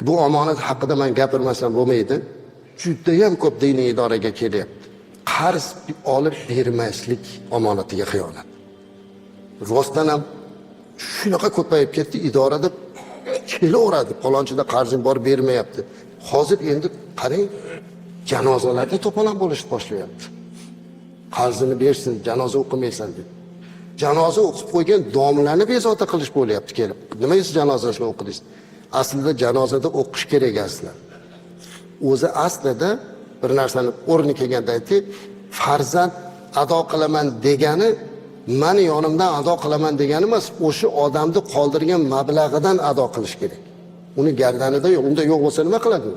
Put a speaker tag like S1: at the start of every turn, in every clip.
S1: Bu omonat haqida men gapirmasam bo'lmaydi. Juda ham ko'p diniy idoraga kelyapti. Qarz olib bermaslik omonatiga xiyonat. Rostdan ham shunaqa ko'payib ketdi, idorada kelaveradi. Falonchida qarzing bor, bermayapti. Hozir endi qarang, janozalarda to'polon bo'lishib boshlayapti. Qarzini bersin, janoza o'qimaysan deb. Janoza o'qib qo'ygan domlarni bezovta qilish bo'lyapti kelib. Nima siz janozasini o'qidingiz? Aslida janozada o'qish kerak aslida. O'zi aslida bir narsani o'rni kelganda aytdi, farzand ado qilaman degani meni yonimdan ado qilaman degani emas, o'sha odamni qoldirgan mablag'idan ado qilish kerak. Uni gardanida yo'q, unda yo'q bo'lsa nima qiladi?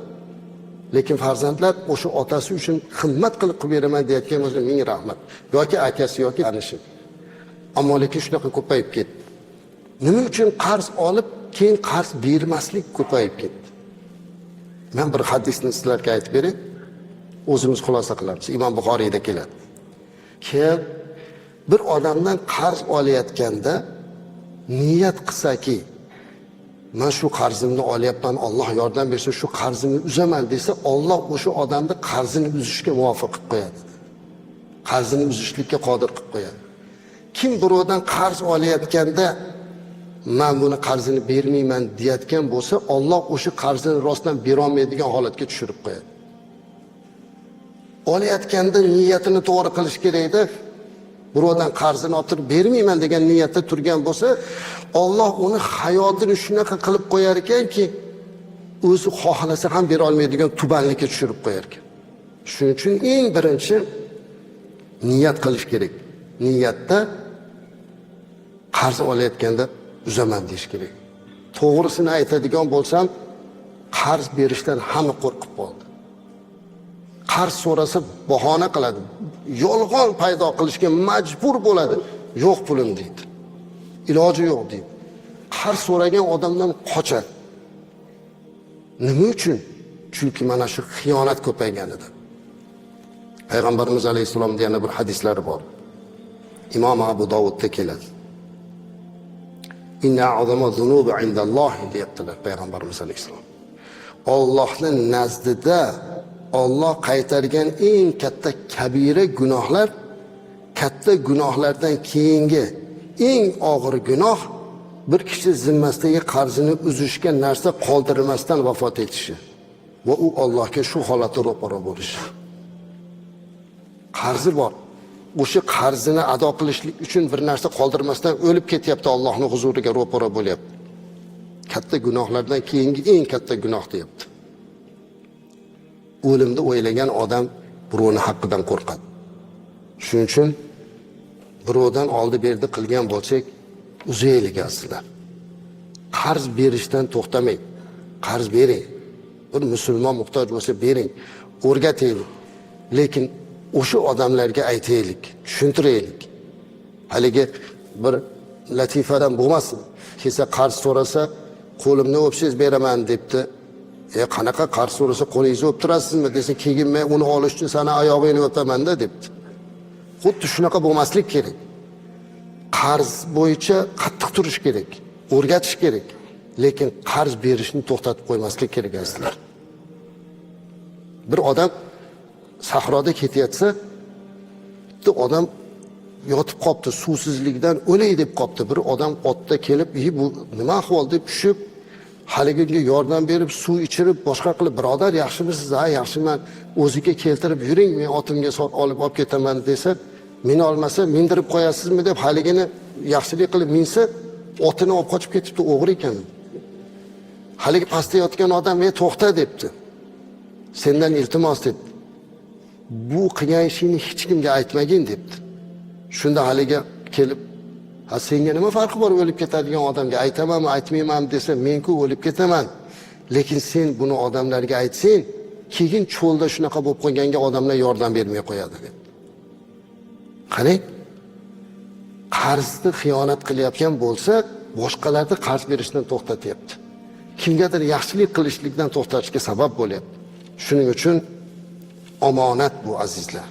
S1: Lekin farzandlar o'sha otasi uchun xizmat qilib beraman deyotgan bo'lsa, ming rahmat. Yoki akasi yoki anishi. Ammo lekin shunaqa ko'payib ketdi. Nima uchun qarz olib, keyin qarz bermaslik ko'payib ketdi? Men bir hadisni sizlarga aytib beray. O'zimiz xulosa qilamiz. Imom Buxoriyda keladi. Kim bir odamdan qarz olayotganda niyat qilsaki, men shu qarzimni olyapman, Alloh yordam bersa shu qarzimni uzaman desa, Alloh o'sha odamni qarzini uzishga muvaffaq qilib qo'yadi. Qarzini uzishlikka qodir qilib qo'yadi. Kim birovdan qarz olayotganda men buni qarzini bermayman deyotgan bo'lsa, Alloh o'sha qarzini rostdan bera olmaydigan holatga tushirib qo'yadi. Olayotganda niyatini to'g'ri qilish kerak-da. Birovdan qarzini olib bermayman degan niyatda turgan bo'lsa, Alloh uni hayotini shunaqa qilib qo'yar ekanki, o'zi xohlasa ham bera olmaydigan tubanlikka tushirib qo'yar ekan. Shuning uchun eng birinchi niyat qilish kerak. Niyatda qarz olayotganda uzaman deyish kerak. To'g'risini aytadigan bo'lsam, qarz berishdan hamma qo'rqib qoldi. Qarz so'rasa bahona qiladi. Yolg'on paydo qilishga majbur bo'ladi. Yo'q pulim deydi. Iloji yo'q deydi. Qarz so'ragan odamdan qochadi. Nima uchun? Chunki mana shu xiyonat ko'payganida. Payg'ambarimiz alayhisalomning yana bir hadislari bor. Imom Abu Dovudda keladi. Inna a'zama zunubi indalloh deyaptilar Payg'ambarimiz alayhisalom. Allohning nazdida Alloh qaytargan eng katta kabira gunohlar, katta gunohlardan keyingi eng og'ir gunoh bir kishi zimmasidagi qarzini uzishga narsa qoldirmasdan vafot etishi va u Allohga shu holatda ro'para bo'lishi. Qarzi bor. O'sha qarzini ado qilishlik uchun bir narsa qoldirmasdan o'lib ketyapti, Allohning huzuriga ro'para bo'lyapti. Katta gunohlardan keyingi eng katta gunoh deyapti. O'limni o'ylagan odam birovning haqqidan qo'rqadi. Shuning uchun birovdan oldi berdi qilgan bo'lsak, uzaylik aslar. Qarz berishdan to'xtamang. Qarz bering. Bir musulmon muhtoj bo'lsa bering, o'rgataylik. Lekin o'sha odamlarga aytaylik, tushuntiraylik. Haligi bir latifadan bo'lmasin. Kelsa qarz so'rasa, qo'limni o'psiz beraman debdi. Qanaqa qarz so'rasa qo'lingizni o'pib turasizmi desa, keyin men uni olish uchun sana oyog'ingni o'paman-da debdi. Xuddi shunaqa bo'lmaslik kerak. Qarz bo'yicha qattiq turish kerak, o'rgatish kerak. Lekin qarz berishni to'xtatib qo'ymaslik kerak aslida. Bir odam sahroda ketayotsa, bitta odam yotib qopti, suvsizlikdan o'lay deb qopti. Bir odam otda kelib, bu nima ahvol deb tushib, haligiga yordam berib, suv ichirib, boshqa qilib, birodar yaxshimisiz? Ha, yaxshiman. O'ziga keltirib yuring, men otimga olib ketaman desa, meni olmasa mindirib qo'yasizmi deb haligini yaxshilik qilib minsa, otini olib qochib ketibdi, o'g'ri ekan. Haligi pastda yotgan odam, "Men to'xta" debdi. "Sendan iltimos" debdi. "Bu qilgan ishingni hech kimga aytmagin" debdi. Shunda haligi kelib, "Ha, senga nima farqi bor o'lib ketadigan odamga? Aytamanmi, aytmayman desa, men-ku o'lib ketaman. Lekin sen buni odamlarga aytsang, keyin cho'lda shunaqa bo'lib qo'yganga odamlar yordam bermay qo'yadi" deb. Qarang, qarzni xiyonat qilayotgan bo'lsa, boshqalarni qarz berishdan to'xtatyapti. Kimgadir yaxshilik qilishlikdan to'xtatishga sabab bo'lyapti. Shuning uchun omonat bu azizlar.